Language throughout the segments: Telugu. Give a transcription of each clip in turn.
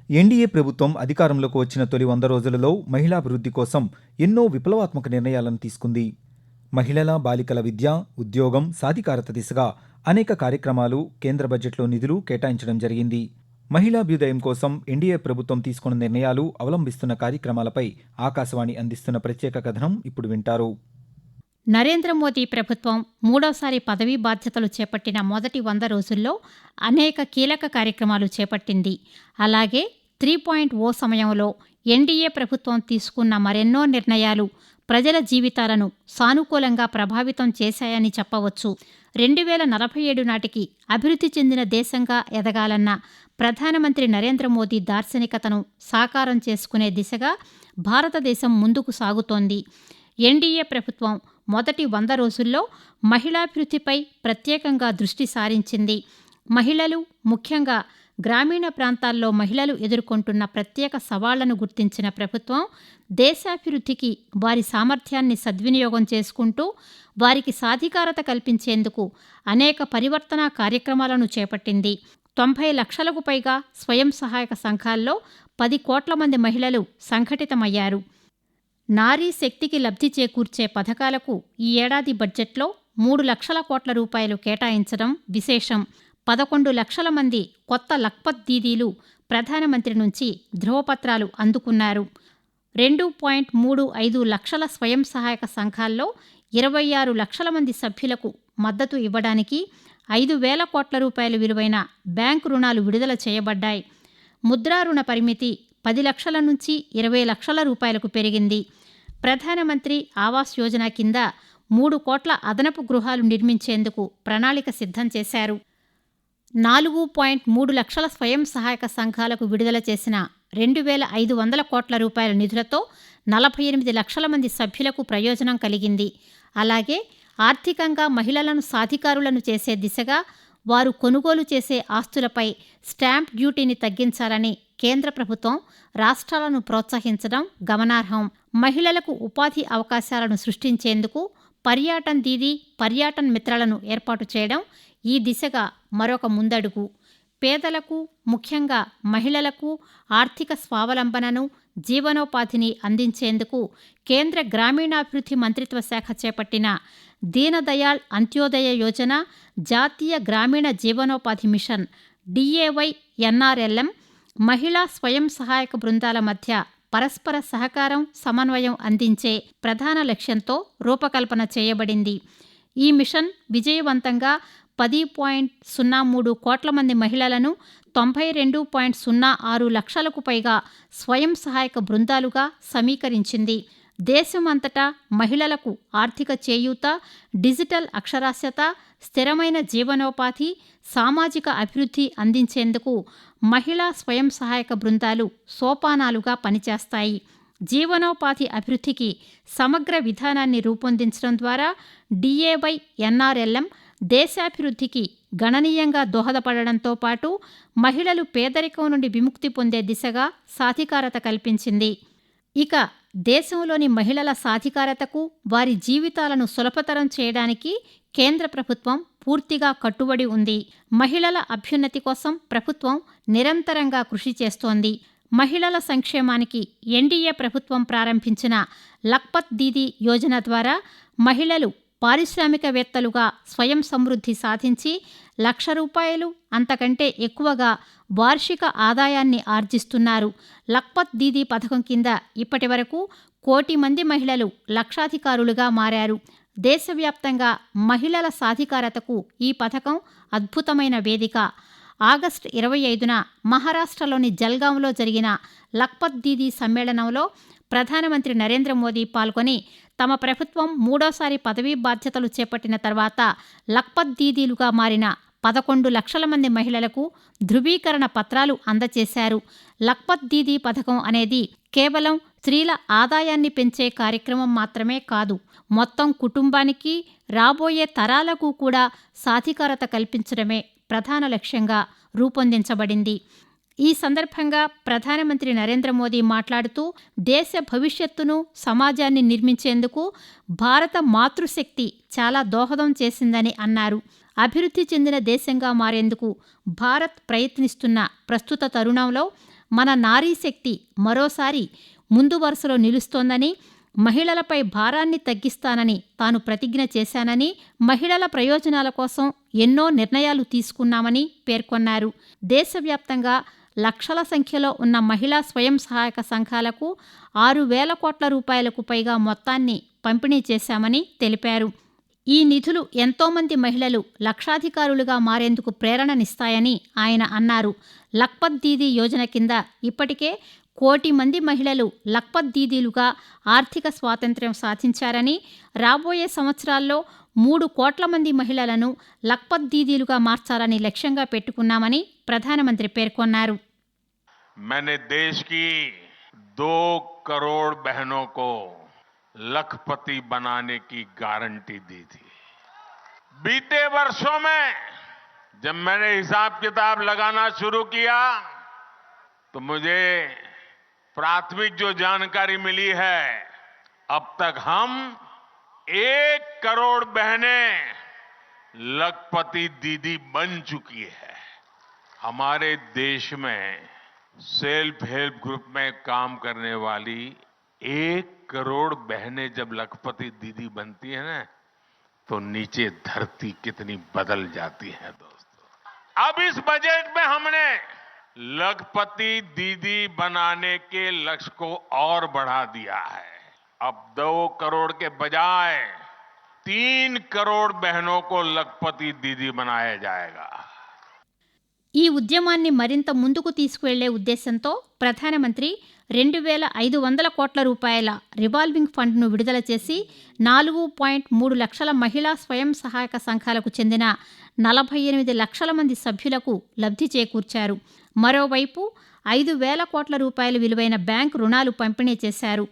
ఎన్డీఏ ప్రభుత్వం అధికారంలోకి వచ్చిన తొలి 100 రోజులలో మహిళాభివృద్ధి కోసం ఎన్నో విప్లవాత్మక నిర్ణయాలను తీసుకుంది. మహిళల, బాలికల విద్య, ఉద్యోగం, సాధికారత దిశగా అనేక కార్యక్రమాలు, కేంద్ర బడ్జెట్లో నిధులు కేటాయించడం జరిగింది. మహిళాభ్యుదయం కోసం ఎన్డీఏ ప్రభుత్వం తీసుకున్న నిర్ణయాలు, అవలంబిస్తున్న కార్యక్రమాలపై ఆకాశవాణి అందిస్తున్న ప్రత్యేక కథనం ఇప్పుడు వింటారు. నరేంద్ర మోదీ ప్రభుత్వం మూడోసారి పదవీ బాధ్యతలు చేపట్టిన మొదటి 100 రోజుల్లో అనేక కీలక కార్యక్రమాలు చేపట్టింది. అలాగే 3.0 సమయంలో ఎన్డీఏ ప్రభుత్వం తీసుకున్న మరెన్నో నిర్ణయాలు ప్రజల జీవితాలను సానుకూలంగా ప్రభావితం చేశాయని చెప్పవచ్చు. 2047 నాటికి అభివృద్ధి చెందిన దేశంగా ఎదగాలన్న ప్రధానమంత్రి నరేంద్ర మోదీ దార్శనికతను సాకారం చేసుకునే దిశగా భారతదేశం ముందుకు సాగుతోంది. ఎన్డీఏ ప్రభుత్వం మొదటి 100 రోజుల్లో మహిళాభివృద్ధిపై ప్రత్యేకంగా దృష్టి సారించింది. మహిళలు, ముఖ్యంగా గ్రామీణ ప్రాంతాల్లో మహిళలు ఎదుర్కొంటున్న ప్రత్యేక సవాళ్లను గుర్తించిన ప్రభుత్వం దేశాభివృద్ధికి వారి సామర్థ్యాన్ని సద్వినియోగం చేసుకుంటూ వారికి సాధికారత కల్పించేందుకు అనేక పరివర్తనా కార్యక్రమాలను చేపట్టింది. 90 లక్షలకు పైగా స్వయం సహాయక సంఘాల్లో 10 కోట్ల మంది మహిళలు సంఘటితమయ్యారు. నారీ శక్తికి లబ్ధి చేకూర్చే పథకాలకు ఈ ఏడాది బడ్జెట్లో 3 లక్షల కోట్ల రూపాయలు కేటాయించడం విశేషం. 11 లక్షల మంది కొత్త లఖ్పత్ దీదీలు ప్రధానమంత్రి నుంచి ధ్రువపత్రాలు అందుకున్నారు. 2.35 లక్షల స్వయం సహాయక సంఘాల్లో 26 లక్షల మంది సభ్యులకు మద్దతు ఇవ్వడానికి 5,000 కోట్ల రూపాయల విలువైన బ్యాంకు రుణాలు విడుదల చేయబడ్డాయి. ముద్రా రుణ పరిమితి 10 లక్షల నుంచి 20 లక్షల రూపాయలకు పెరిగింది. ప్రధానమంత్రి ఆవాస్ యోజన కింద 3 కోట్ల అదనపు గృహాలు నిర్మించేందుకు ప్రణాళిక సిద్ధం చేశారు. 4.3 లక్షల స్వయం సహాయక సంఘాలకు విడుదల చేసిన 2,500 కోట్ల రూపాయల నిధులతో 48 లక్షల మంది సభ్యులకు ప్రయోజనం కలిగింది. అలాగే ఆర్థికంగా మహిళలను సాధికారులను చేసే దిశగా వారు కొనుగోలు చేసే ఆస్తులపై స్టాంప్ డ్యూటీని తగ్గించాలని కేంద్ర ప్రభుత్వం రాష్ట్రాలను ప్రోత్సహించడం గమనార్హం. మహిళలకు ఉపాధి అవకాశాలను సృష్టించేందుకు పర్యాటన్ దీదీ, పర్యాటన్ మిత్రలను ఏర్పాటు చేయడం ఈ దిశగా మరొక ముందడుగు. పేదలకు, ముఖ్యంగా మహిళలకు ఆర్థిక స్వావలంబనను, జీవనోపాధిని అందించేందుకు కేంద్ర గ్రామీణాభివృద్ధి మంత్రిత్వ శాఖ చేపట్టిన దీనదయాళ్ అంత్యోదయ యోజన, జాతీయ గ్రామీణ జీవనోపాధి మిషన్ DAY-NRLM మహిళా స్వయం సహాయక బృందాల మధ్య పరస్పర సహకారం, సమన్వయం అందించే ప్రధాన లక్ష్యంతో రూపకల్పన చేయబడింది. ఈ మిషన్ విజయవంతంగా 10.03 కోట్ల మంది మహిళలను 92.06 లక్షలకు పైగా స్వయం సహాయక బృందాలుగా సమీకరించింది. దేశమంతటా మహిళలకు ఆర్థిక చేయూత, డిజిటల్ అక్షరాస్యత, స్థిరమైన జీవనోపాధి, సామాజిక అభివృద్ధి అందించేందుకు మహిళా స్వయం సహాయక బృందాలు సోపానాలుగా పనిచేస్తాయి. జీవనోపాధి అభివృద్ధికి సమగ్ర విధానాన్ని రూపొందించడం ద్వారా DAY-NRLM దేశాభివృద్ధికి గణనీయంగా దోహదపడడంతో పాటు మహిళలు పేదరికం నుండి విముక్తి పొందే దిశగా సాధికారత కల్పించింది. ఇక దేశంలోని మహిళల సాధికారతకు, వారి జీవితాలను సులభతరం చేయడానికి కేంద్ర ప్రభుత్వం పూర్తిగా కట్టుబడి ఉంది. మహిళల అభ్యున్నతి కోసం ప్రభుత్వం నిరంతరంగా కృషి చేస్తోంది. మహిళల సంక్షేమానికి ఎన్డీఏ ప్రభుత్వం ప్రారంభించిన లఖ్పత్ దీదీ యోజన ద్వారా మహిళలు పారిశ్రామికవేత్తలుగా స్వయం సమృద్ధి సాధించి ₹1,00,000 అంతకంటే ఎక్కువగా వార్షిక ఆదాయాన్ని ఆర్జిస్తున్నారు. లఖ్పత్ దీదీ పథకం కింద ఇప్పటి వరకు 1 కోటి మంది మహిళలు లక్షాధికారులుగా మారారు. దేశవ్యాప్తంగా మహిళల సాధికారతకు ఈ పథకం అద్భుతమైన వేదిక. ఆగస్టు 25న మహారాష్ట్రలోని జల్గాంలో జరిగిన లఖ్పత్ దీదీ సమ్మేళనంలో ప్రధానమంత్రి నరేంద్ర మోదీ పాల్గొని తమ ప్రభుత్వం మూడోసారి పదవీ బాధ్యతలు చేపట్టిన తర్వాత లఖ్పత్ దీదీలుగా మారిన 11 లక్షల మంది మహిళలకు ధృవీకరణ పత్రాలు అందజేశారు. లఖ్పత్ దీదీ పథకం అనేది కేవలం స్త్రీల ఆదాయాన్ని పెంచే కార్యక్రమం మాత్రమే కాదు, మొత్తం కుటుంబానికి, రాబోయే తరాలకు కూడా సాధికారత కల్పించడమే ప్రధాన లక్ష్యంగా రూపొందించబడింది. ఈ సందర్భంగా ప్రధానమంత్రి నరేంద్ర మోదీ మాట్లాడుతూ దేశ భవిష్యత్తును, సమాజాన్ని నిర్మించేందుకు భారత మాతృశక్తి చాలా దోహదం చేసిందని అన్నారు. అభివృద్ధి చెందిన దేశంగా మారేందుకు భారత్ ప్రయత్నిస్తున్న ప్రస్తుత తరుణంలో మన నారీ శక్తి మరోసారి ముందు వరుసలో నిలుస్తోందని, మహిళలపై భారాన్ని తగ్గిస్తానని తాను ప్రతిజ్ఞ చేశానని, మహిళల ప్రయోజనాల కోసం ఎన్నో నిర్ణయాలు తీసుకున్నామని పేర్కొన్నారు. దేశవ్యాప్తంగా లక్షల సంఖ్యలో ఉన్న మహిళా స్వయం సహాయక సంఘాలకు 6,000 కోట్ల రూపాయలకు పైగా మొత్తాన్ని పంపిణీ చేశామని తెలిపారు. ఈ నిధులు ఎంతోమంది మహిళలు లక్షాధికారులుగా మారేందుకు ప్రేరణనిస్తాయని ఆయన అన్నారు. లఖ్పత్ దీదీ యోజన కింద ఇప్పటికే 1 కోటి మంది మహిళలు లఖ్పత్ దీదీలుగా ఆర్థిక స్వాతంత్ర్యం సాధించారని, రాబోయే సంవత్సరాల్లో 3 కోట్ల మంది మహిళలను లఖ్పత్ దీదీలుగా మార్చాలని లక్ష్యంగా పెట్టుకున్నామని ప్రధానమంత్రి పేర్కొన్నారు. मैंने देश की 2 करोड़ बहनों को लखपति बनाने की गारंटी दी थी. बीते वर्षों में जब मैंने हिसाब किताब लगाना शुरू किया तो मुझे प्राथमिक जो जानकारी मिली है, अब तक हम 1 करोड़ बहनें लखपति दीदी बन चुकी है. हमारे देश में सेल्फ हेल्प ग्रुप में काम करने वाली 1 करोड़ बहनें जब लखपति दीदी बनती है ना, तो नीचे धरती कितनी बदल जाती है दोस्तों. अब इस बजट में हमने लखपति दीदी बनाने के लक्ष्य को और बढ़ा दिया है. अब 2 करोड़ के बजाय 3 करोड़ बहनों को लखपति दीदी बनाया जाएगा. ఈ ఉద్యమాన్ని మరింత ముందుకు తీసుకువెళ్లే ఉద్దేశంతో ప్రధానమంత్రి 2,500 కోట్ల రూపాయల రివాల్వింగ్ ఫండ్ను విడుదల చేసి 4.3 లక్షల మహిళా స్వయం సహాయక సంఘాలకు చెందిన 48 లక్షల మంది సభ్యులకు లబ్ధి చేకూర్చారు. మరోవైపు 5,000 కోట్ల రూపాయల విలువైన బ్యాంకు రుణాలు పంపిణీ చేశారు.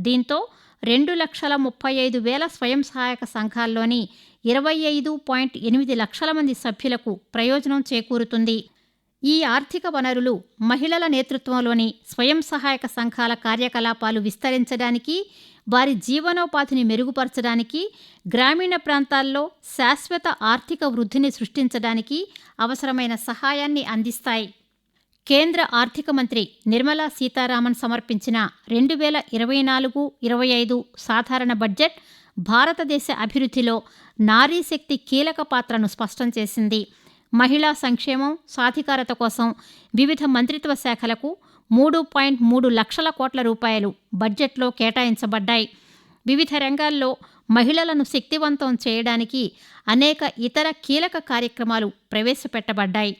దీంతో 2,35,000 స్వయం సహాయక సంఘాల్లోని 25.8 లక్షల మంది సభ్యులకు ప్రయోజనం చేకూరుతుంది. ఈ ఆర్థిక వనరులు మహిళల నేతృత్వంలోని స్వయం సహాయక సంఘాల కార్యకలాపాలు విస్తరించడానికి, వారి జీవనోపాధిని మెరుగుపరచడానికి, గ్రామీణ ప్రాంతాల్లో శాశ్వత ఆర్థిక వృద్ధిని సృష్టించడానికి అవసరమైన సహాయాన్ని అందిస్తాయి. కేంద్ర ఆర్థిక మంత్రి నిర్మలా సీతారామన్ సమర్పించిన 2024-25 సాధారణ బడ్జెట్ భారతదేశ అభివృద్ధిలో నారీ శక్తి కీలక పాత్రను స్పష్టం చేసింది. మహిళా సంక్షేమం, సాధికారత కోసం వివిధ మంత్రిత్వ శాఖలకు 3.3 లక్షల కోట్ల రూపాయలు బడ్జెట్లో కేటాయించబడ్డాయి. వివిధ రంగాల్లో మహిళలను శక్తివంతం చేయడానికి అనేక ఇతర కీలక కార్యక్రమాలు ప్రవేశపెట్టబడ్డాయి.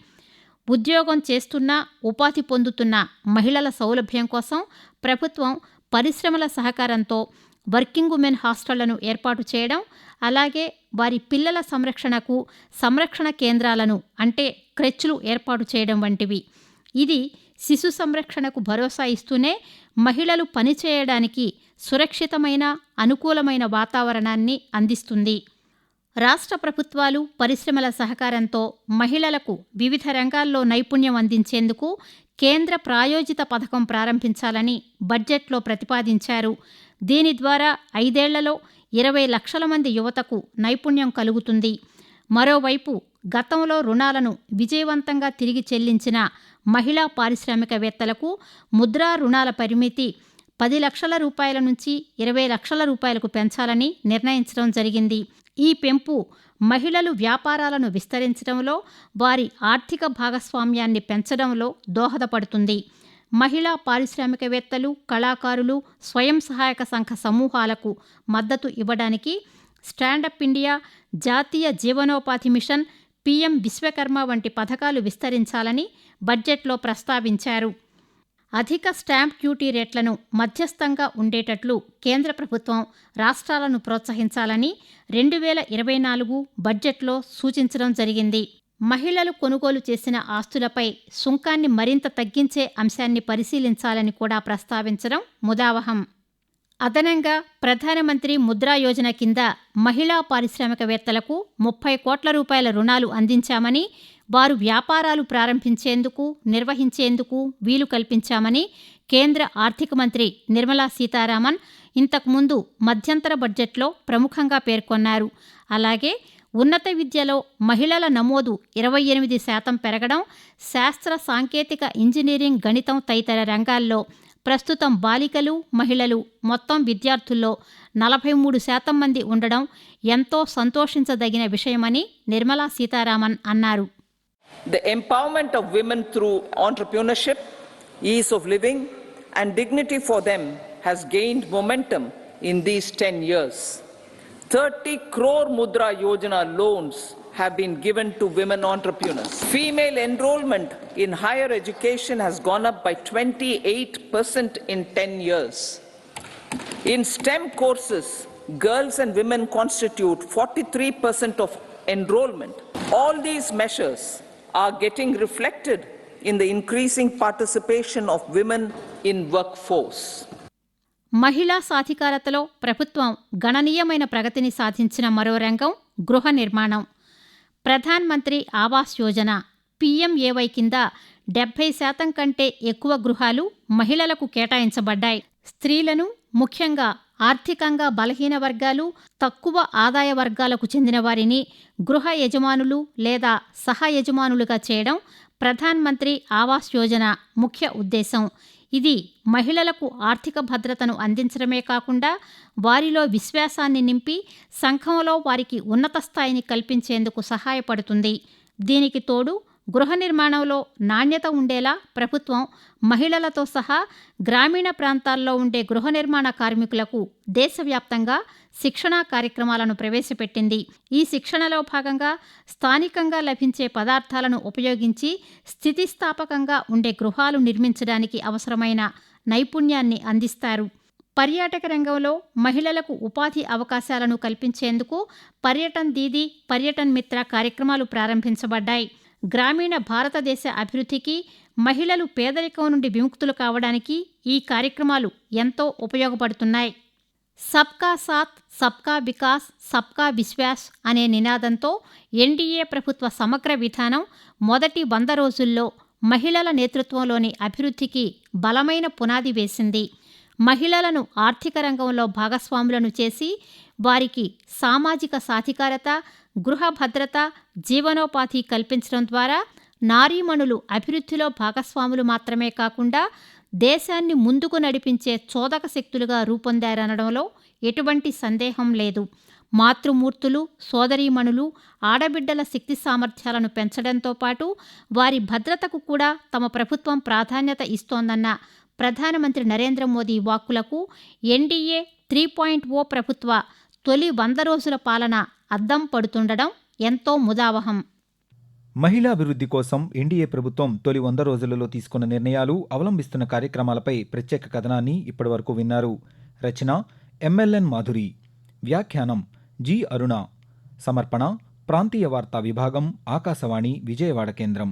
ఉద్యోగం చేస్తున్న, ఉపాధి పొందుతున్న మహిళల సౌలభ్యం కోసం ప్రభుత్వం పరిశ్రమల సహకారంతో వర్కింగ్ ఉమెన్ హాస్టళ్లను ఏర్పాటు చేయడం, అలాగే వారి పిల్లల సంరక్షణకు సంరక్షణ కేంద్రాలను అంటే క్రెచ్లు ఏర్పాటు చేయడం వంటివి. ఇది శిశు సంరక్షణకు భరోసా ఇస్తూనే మహిళలు పనిచేయడానికి సురక్షితమైన, అనుకూలమైన వాతావరణాన్ని అందిస్తుంది. రాష్ట్ర ప్రభుత్వాలు, పరిశ్రమల సహకారంతో మహిళలకు వివిధ రంగాల్లో నైపుణ్యం అందించేందుకు కేంద్ర ప్రాయోజిత పథకం ప్రారంభించాలని బడ్జెట్లో ప్రతిపాదించారు. దీని ద్వారా 5 ఏళ్లలో 20 లక్షల మంది యువతకు నైపుణ్యం కలుగుతుంది. మరోవైపు గతంలో రుణాలను విజయవంతంగా తిరిగి చెల్లించిన మహిళా పారిశ్రామికవేత్తలకు ముద్రా రుణాల పరిమితి 10 లక్షల రూపాయల నుంచి 20 లక్షల రూపాయలకు పెంచాలని నిర్ణయించడం జరిగింది. ఈ పెంపు మహిళలు వ్యాపారాలను విస్తరించడంలో, వారి ఆర్థిక భాగస్వామ్యాన్ని పెంచడంలో దోహదపడుతుంది. మహిళా పారిశ్రామికవేత్తలు, కళాకారులు, స్వయం సహాయక సంఘ సమూహాలకు మద్దతు ఇవ్వడానికి స్టాండప్ ఇండియా, జాతీయ జీవనోపాధి మిషన్, పీఎం విశ్వకర్మ వంటి పథకాలు విస్తరించాలని బడ్జెట్లో ప్రస్తావించారు. అధిక స్టాంప్ డ్యూటీ రేట్లను మధ్యస్థంగా ఉండేటట్లు కేంద్ర ప్రభుత్వం రాష్ట్రాలను ప్రోత్సహించాలని 2024 బడ్జెట్లో సూచించడం జరిగింది. మహిళలు కొనుగోలు చేసిన ఆస్తులపై సుంకాన్ని మరింత తగ్గించే అంశాన్ని పరిశీలించాలని కూడా ప్రస్తావించడం ముదావహం. అదనంగా ప్రధానమంత్రి ముద్రా యోజన కింద మహిళా పారిశ్రామికవేత్తలకు 30 కోట్ల రూపాయల రుణాలు అందించామని, వారు వ్యాపారాలు ప్రారంభించేందుకు, నిర్వహించేందుకు వీలు కల్పించామని కేంద్ర ఆర్థిక మంత్రి నిర్మలా సీతారామన్ ఇంతకుముందు మధ్యంతర బడ్జెట్లో ప్రముఖంగా పేర్కొన్నారు. అలాగే ఉన్నత విద్యలో మహిళల నమోదు 28% పెరగడం, శాస్త్ర సాంకేతిక ఇంజనీరింగ్ గణితం తదితర రంగాల్లో ప్రస్తుతం బాలికలు మహిళలు మొత్తం విద్యార్థుల్లో 43% మంది ఉండడం ఎంతో సంతోషించదగిన విషయమని నిర్మలా సీతారామన్ అన్నారు. The empowerment of women through entrepreneurship, ease of living, and dignity for them has gained momentum in these 10 years. 30 crore Mudra Yojana loans have been given to women entrepreneurs. Female enrollment in higher education has gone up by 28% in 10 years. In STEM courses, girls and women constitute 43% of enrollment. All these measures are getting reflected in the increasing participation of women in workforce. మహిళా సాధికారతలో ప్రభుత్వం గణనీయమైన ప్రగతిని సాధించిన మరో రంగం గృహ నిర్మాణం. ప్రధాన్ మంత్రి ఆవాస్ యోజన PMAY కింద 70% కంటే ఎక్కువ గృహాలు మహిళలకు కేటాయించబడ్డాయి. స్త్రీలను, ముఖ్యంగా ఆర్థికంగా బలహీన వర్గాలు, తక్కువ ఆదాయ వర్గాలకు చెందిన వారిని గృహ యజమానులు లేదా సహ యజమానులుగా చేయడం ప్రధాన్ మంత్రి ఆవాస్ యోజన ముఖ్య ఉద్దేశం. ఇది మహిళలకు ఆర్థిక భద్రతను అందించడమే కాకుండా వారిలో విశ్వాసాన్ని నింపి సంఘంలో వారికి ఉన్నత స్థాయిని కల్పించేందుకు సహాయపడుతుంది. దీనికి తోడు గృహ నిర్మాణంలో నాణ్యత ఉండేలా ప్రభుత్వం మహిళలతో సహా గ్రామీణ ప్రాంతాల్లో ఉండే గృహ నిర్మాణ కార్మికులకు దేశవ్యాప్తంగా శిక్షణా కార్యక్రమాలను ప్రవేశపెట్టింది. ఈ శిక్షణలో భాగంగా స్థానికంగా లభించే పదార్థాలను ఉపయోగించి స్థితిస్థాపకంగా ఉండే గృహాలు నిర్మించడానికి అవసరమైన నైపుణ్యాన్ని అందిస్తారు. పర్యాటక రంగంలో మహిళలకు ఉపాధి అవకాశాలను కల్పించేందుకు పర్యటన్ దీదీ, పర్యటన్ మిత్ర కార్యక్రమాలు ప్రారంభించబడ్డాయి. గ్రామీణ భారతదేశ అభివృద్ధికి, మహిళలు పేదరికం నుండి విముక్తులు కావడానికి ఈ కార్యక్రమాలు ఎంతో ఉపయోగపడుతున్నాయి. సబ్కా సాత్, సబ్కా వికాస్, సబ్కా విశ్వాస్ అనే నినాదంతో ఎన్డీఏ ప్రభుత్వ సమగ్ర విధానం మొదటి 100 రోజుల్లో మహిళల నేతృత్వంలోని అభివృద్ధికి బలమైన పునాది వేసింది. మహిళలను ఆర్థిక రంగంలో భాగస్వాములను చేసి వారికి సామాజిక సాధికారత, గృహ భద్రత, జీవనోపాధి కల్పించడం ద్వారా నారీమణులు అభివృద్ధిలో భాగస్వాములు మాత్రమే కాకుండా దేశాన్ని ముందుకు నడిపించే చోదక శక్తులుగా రూపొందారనడంలో ఎటువంటి సందేహం లేదు. మాతృమూర్తులు, సోదరీమణులు, ఆడబిడ్డల శక్తి సామర్థ్యాలను పెంచడంతో పాటు వారి భద్రతకు కూడా తమ ప్రభుత్వం ప్రాధాన్యత ఇస్తోందన్న ప్రధానమంత్రి నరేంద్ర మోదీ వాక్కులకు ఎన్డీఏ 3.0 ప్రభుత్వ తొలి 100 రోజుల పాలన అద్దం పడుతుండడం ఎంతో ముదావహం. మహిళాభివృద్ధి కోసం ఎన్డీఏ ప్రభుత్వం తొలి 100 రోజులలో తీసుకున్న నిర్ణయాలు, అవలంబిస్తున్న కార్యక్రమాలపై ప్రత్యేక కథనాన్ని ఇప్పటివరకు విన్నారు. రచన MLN మాధురి, వ్యాఖ్యానం జి అరుణ, సమర్పణ ప్రాంతీయ వార్తా విభాగం, ఆకాశవాణి విజయవాడ కేంద్రం.